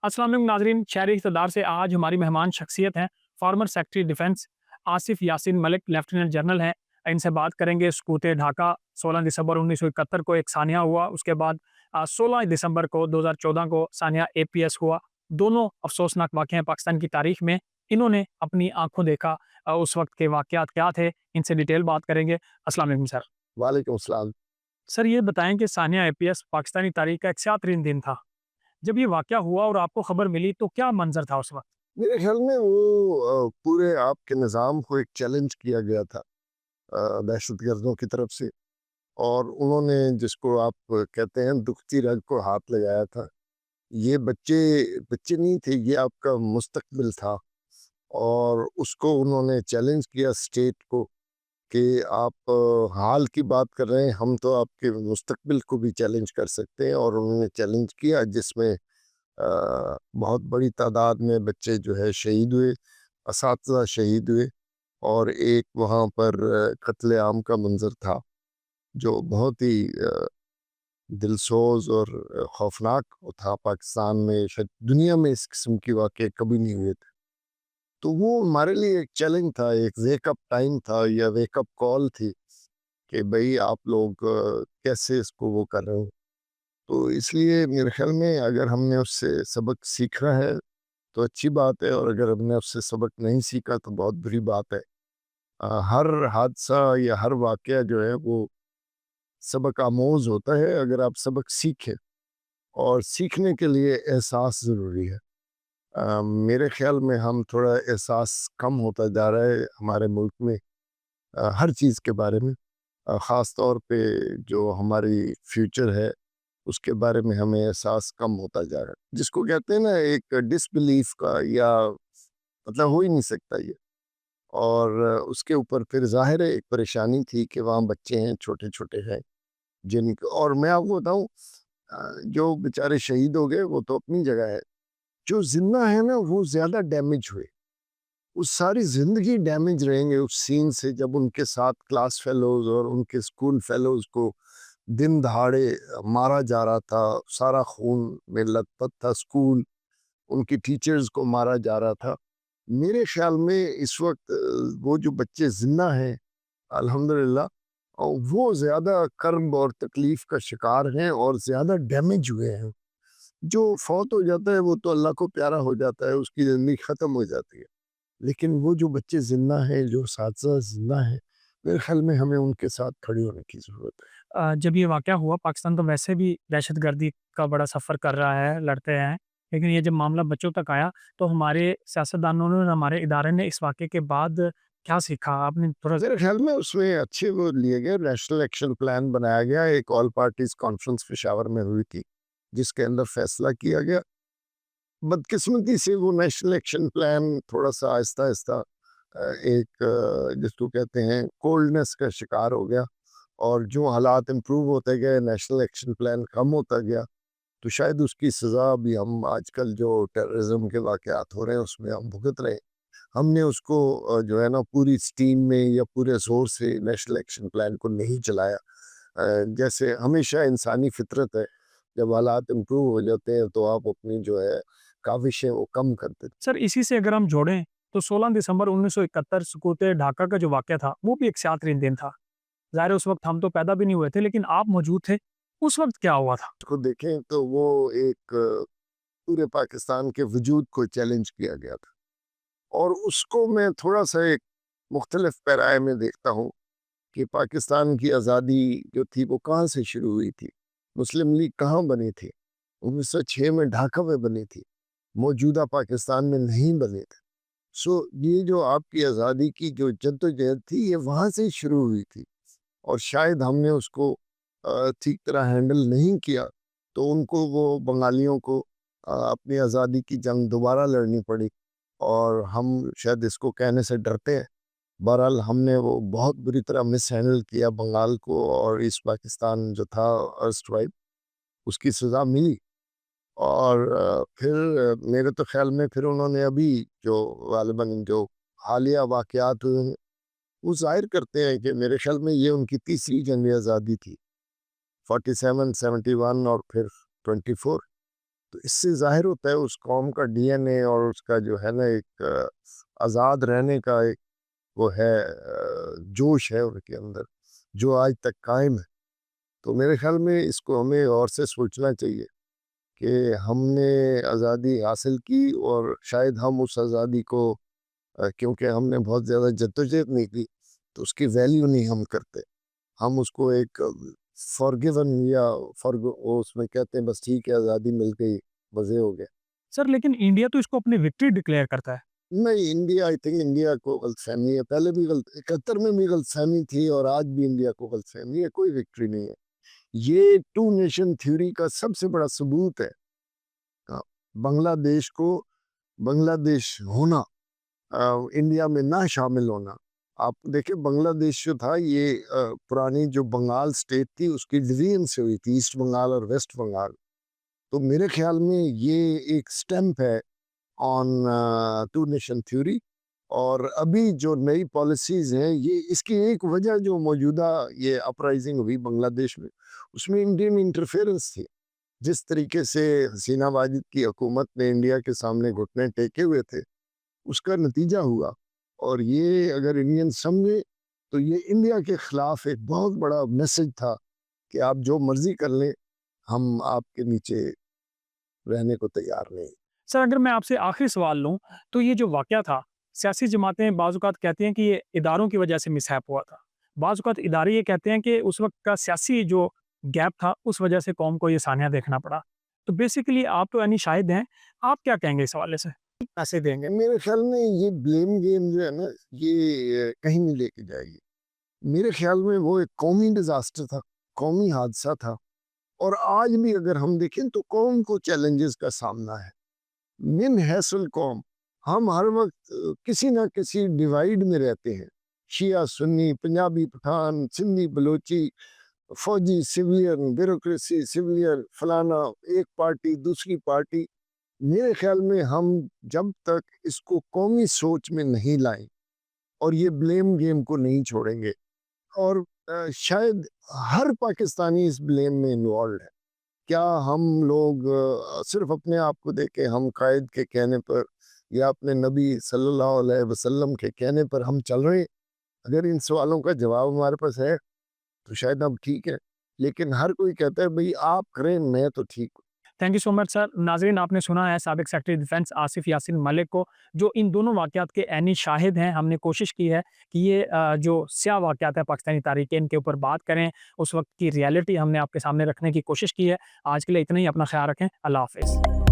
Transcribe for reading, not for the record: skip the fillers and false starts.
अस्सलाम वालेकुम नाज़रीन, शहरी इक़्तिदार से आज हमारी मेहमान शख्सियत हैं, former secretary defence Asif Yasin Malik lieutenant general हैं। इनसे बात करेंगे सकूत ढाका 16 दिसंबर 1971 को एक सानिया हुआ, उसके बाद 16 दिसंबर को 2014 को सानिया एपीएस हुआ। दोनों अफ़सोसनाक वाक़ये हैं पाकिस्तान की तारीख में। इन्होंने अपनी आँखों देखा उस वक़्त के वाक़यात क्या थे, इनसे डिटेल बात करेंगे। अस्सलाम वालेकुम सर। वालेकुम सलाम। सर ये बताएँ कि सानिया एपीएस पाकिस्तानी तारीख का एक स्याह-तरीन दिन था। जब ये वाक़या हुआ और आपको खबर मिली तो क्या मंज़र था उस वक़्त? मेरे ख़्याल में वो पूरे आपके निज़ाम को एक चैलेंज किया गया था दहशतगर्दों की तरफ से, और उन्होंने जिसको आप कहते हैं दुखती रग को हाथ लगाया था। ये बच्चे बच्चे नहीं थे, ये आपका मुस्तक़बिल था, और उसको उन्होंने चैलेंज किया स्टेट को कि आप हाल की बात कर रहे हैं, हम तो आपके मुस्तक़बिल को भी चैलेंज कर सकते हैं। और उन्होंने चैलेंज किया जिसमें बहुत बड़ी तादाद में बच्चे जो है शहीद हुए, असातिज़ा शहीद हुए, और एक वहाँ पर कत्ले आम का मंज़र था जो बहुत ही दिलसोज़ और खौफनाक था। पाकिस्तान में शायद दुनिया में इस किस्म के वाक़ये कभी नहीं हुए थे। तो वो हमारे लिए एक चैलेंज था, एक वेकअप टाइम था या वेकअप कॉल थी कि भई आप लोग कैसे इसको वो कर रहे हो। तो इसलिए मेरे ख़्याल में अगर हमने उससे सबक सीखा है तो अच्छी बात है, और अगर हमने उससे सबक नहीं सीखा तो बहुत बुरी बात है। हर हादसा या हर वाक़या जो है वो सबक आमोज़ होता है अगर आप सबक सीखें, और सीखने के लिए एहसास ज़रूरी है। मेरे ख़्याल में हम थोड़ा एहसास कम होता जा रहा है हमारे मुल्क में हर चीज़ के बारे में। ख़ास तौर पे जो हमारी फ्यूचर है उसके बारे में हमें एहसास कम होता जा रहा है। जिसको कहते हैं ना एक डिसबिलीफ का, या मतलब हो ही नहीं सकता ये। और उसके ऊपर फिर ज़ाहिर है एक परेशानी थी कि वहाँ बच्चे हैं, छोटे-छोटे हैं, जिन और मैं आपको बताऊँ जो बेचारे शहीद हो गए वो तो अपनी जगह है। जो ज़िंदा है ना वो ज़्यादा डैमेज हुए। वो सारी ज़िंदगी डैमेज रहेंगे उस सीन से, जब उनके साथ क्लास फेलोज़ और उनके स्कूल फेलोज़ को दिन दहाड़े मारा जा रहा था, सारा खून में लथपथ था स्कूल, उनकी टीचर्स को मारा जा रहा था। मेरे ख़्याल में इस वक़्त वो जो बच्चे ज़िंदा हैं अल्हम्दुलिल्लाह, वो ज़्यादा कर्ब और तकलीफ़ का शिकार हैं और ज़्यादा डैमेज हुए हैं। जो फ़ौत हो जाता है वो तो अल्लाह को प्यारा हो जाता है, उसकी ज़िंदगी ख़त्म हो जाती है। लेकिन वो जो बच्चे ज़िंदा हैं, जो साथी ज़िंदा हैं, मेरे ख़्याल में हमें उनके साथ खड़े होने की ज़रूरत है। जब ये वाक़या हुआ पाकिस्तान तो वैसे भी दहशतगर्दी का बड़ा सफ़र कर रहा है, लड़ते हैं। लेकिन ये जब मामला बच्चों तक आया तो हमारे सियासतदानों ने और हमारे इदारे ने इस वाक़ये के बाद क्या सीखा? आपने थोड़ा मेरे ख़्याल में उसमें अच्छे वो लिए गए, नेशनल एक्शन प्लान बनाया गया, एक ऑल पार्टीज़ कॉन्फ्रेंस पेशावर में हुई थी, जिसके अंदर फ़ैसला किया गया। बदकिस्मती से वो नेशनल एक्शन प्लान थोड़ा-सा आहिस्ता-आहिस्ता एक जिसको कहते हैं कोल्डनेस का शिकार हो गया, और जो हालात इम्प्रूव होते गए, नेशनल एक्शन प्लान कम होता गया, तो शायद उसकी सज़ा भी हम आजकल जो टेररिज़्म के वाक़यात हो रहे हैं उसमें हम भुगत रहे हैं। हमने उसको जो है ना पूरी स्टीम में या पूरे ज़ोर से नेशनल एक्शन प्लान को नहीं चलाया। जैसे हमेशा इंसानी फ़ितरत है, जब हालात इम्प्रूव हो जाते हैं तो आप अपनी जो है काविशें वो कम कर देते हैं। सर इसी से अगर हम जोड़ें तो 16 दिसंबर 1971 सकूत ढाका का जो वाक़या था, वो भी एक स्याह-तरीन दिन था। ज़ाहिर है उस वक़्त हम तो पैदा भी नहीं हुए थे लेकिन आप मौजूद थे। उस वक़्त क्या हुआ था? उसको देखें तो वो एक पूरे पाकिस्तान के वजूद को चैलेंज किया गया था, और उसको मैं थोड़ा-सा एक मुख्तलिफ पैराए में देखता हूँ कि पाकिस्तान की आज़ादी जो थी वो कहाँ से शुरू हुई थी? मुस्लिम लीग कहाँ बनी थी? 1906 में ढाका में बनी थी, मौजूदा पाकिस्तान में नहीं बनी थी। सो ये जो आपकी आज़ादी की जो जद्दोजहद थी ये वहाँ से शुरू हुई थी, और शायद हमने उसको ठीक तरह हैंडल नहीं किया, तो उनको वो बंगालियों को अपनी आज़ादी की जंग दोबारा लड़नी पड़ी, और हम शायद इसको कहने से डरते हैं। बहरहाल हमने वो बहुत बुरी तरह मिस हैंडल किया बंगाल को, और ईस्ट पाकिस्तान जो था अर्स्टवाइल, उसकी सज़ा मिली। और फिर मेरे तो ख़्याल में फिर उन्होंने अभी जो ग़ालिबन जो हालिया वाक़यात हुए हैं, वो ज़ाहिर करते हैं कि मेरे ख़्याल में ये उनकी तीसरी जंग आज़ादी थी। 47, 71 और फिर 24। تو اس سے ظاہر ہوتا ہے اس قوم کا ڈی این اے اور اس کا جو ہے نا ایک آزاد رہنے کا ایک وہ ہے جوش ہے ان کے اندر جو آج تک قائم ہے۔ تو میرے خیال میں اس کو ہمیں اور سے سوچنا چاہیے کہ ہم نے آزادی حاصل کی اور شاید ہم اس آزادی کو کیونکہ ہم نے بہت زیادہ جدوجہد نہیں کی تو اس کی ویلیو نہیں ہم کرتے، ہم اس کو ایک فارگیون یا اس میں کہتے ہیں بس ٹھیک ہے آزادی مل گئی مزے ہو گئے۔ سر لیکن انڈیا تو اس کو اپنی وکٹری ڈکلیئر کرتا ہے۔ نہیں، انڈیا آئی تھنک انڈیا کو غلط فہمی ہے، پہلے بھی 71 میں بھی غلط فہمی تھی اور آج بھی انڈیا کو غلط فہمی ہے، کوئی وکٹری نہیں ہے۔ یہ ٹو نیشن تھیوری کا سب سے بڑا ثبوت ہے۔ بنگلہ دیش کو بنگلہ دیش ہونا، انڈیا میں نہ شامل ہونا۔ آپ دیکھیں بنگلہ دیش جو تھا یہ پرانی جو بنگال سٹیٹ تھی اس کی ڈویژن سے ہوئی تھی، ایسٹ بنگال اور ویسٹ بنگال۔ تو میرے خیال میں یہ ایک سٹیمپ ہے آن ٹو نیشن تھیوری، اور ابھی جو نئی پالیسیز ہیں یہ اس کی ایک وجہ جو موجودہ یہ اپرائزنگ ہوئی بنگلہ دیش میں اس میں انڈین انٹرفیئرنس تھی۔ جس طریقے سے حسینہ واجد کی حکومت نے انڈیا کے سامنے گھٹنے ٹیکے ہوئے تھے اس کا نتیجہ ہوا، اور یہ اگر انڈین سمجھے تو یہ انڈیا کے خلاف ایک بہت بڑا میسج تھا کہ آپ جو مرضی کر لیں ہم آپ کے نیچے رہنے کو تیار نہیں۔ سر اگر میں آپ سے آخری سوال لوں تو یہ جو واقعہ تھا، سیاسی جماعتیں بعض اوقات کہتی ہیں کہ یہ اداروں کی وجہ سے مس ہیپ ہوا تھا، بعض اوقات ادارے یہ کہتے ہیں کہ اس وقت کا سیاسی جو گیپ تھا اس وجہ سے قوم کو یہ سانحہ دیکھنا پڑا۔ تو بیسیکلی آپ تو یعنی شاہد ہیں، آپ کیا کہیں گے اس حوالے سے، ایسے دیں گے؟ میرے خیال میں یہ بلیم گیم جو ہے نا یہ کہیں نہیں لے کے جائے گی۔ میرے خیال میں وہ ایک قومی ڈیزاسٹر تھا، قومی حادثہ تھا، اور آج بھی اگر ہم دیکھیں تو قوم کو چیلنجز کا سامنا ہے۔ من حیث القوم ہم ہر وقت کسی نہ کسی ڈیوائیڈ میں رہتے ہیں، شیعہ سنی، پنجابی پٹھان، سندھی بلوچی، فوجی سویلین، بیوروکریسی سویلین، فلانا ایک پارٹی دوسری پارٹی۔ میرے خیال میں ہم جب تک اس کو قومی سوچ میں نہیں لائیں اور یہ بلیم گیم کو نہیں چھوڑیں گے، اور شاید ہر پاکستانی اس بلیم میں انوالوڈ ہے۔ کیا ہم لوگ صرف اپنے آپ کو دیکھیں، ہم قائد کے کہنے پر یا اپنے نبی صلی اللہ علیہ وسلم کے کہنے پر ہم چل رہے ہیں؟ اگر ان سوالوں کا جواب ہمارے پاس ہے تو شاید اب ٹھیک ہے، لیکن ہر کوئی کہتا ہے بھئی آپ کریں میں تو ٹھیک ہوں۔ تھینک یو سو مچ سر۔ ناظرین آپ نے سنا ہے سابق سیکرٹری ڈیفنس آصف یاسین ملک کو، جو ان دونوں واقعات کے عینی شاہد ہیں۔ ہم نے کوشش کی ہے کہ یہ جو سیاہ واقعات ہیں پاکستانی تاریخ کے، ان کے اوپر بات کریں، اس وقت کی ریئلٹی ہم نے آپ کے سامنے رکھنے کی کوشش کی ہے۔ آج کے لیے اتنا ہی، اپنا خیال رکھیں، اللہ حافظ۔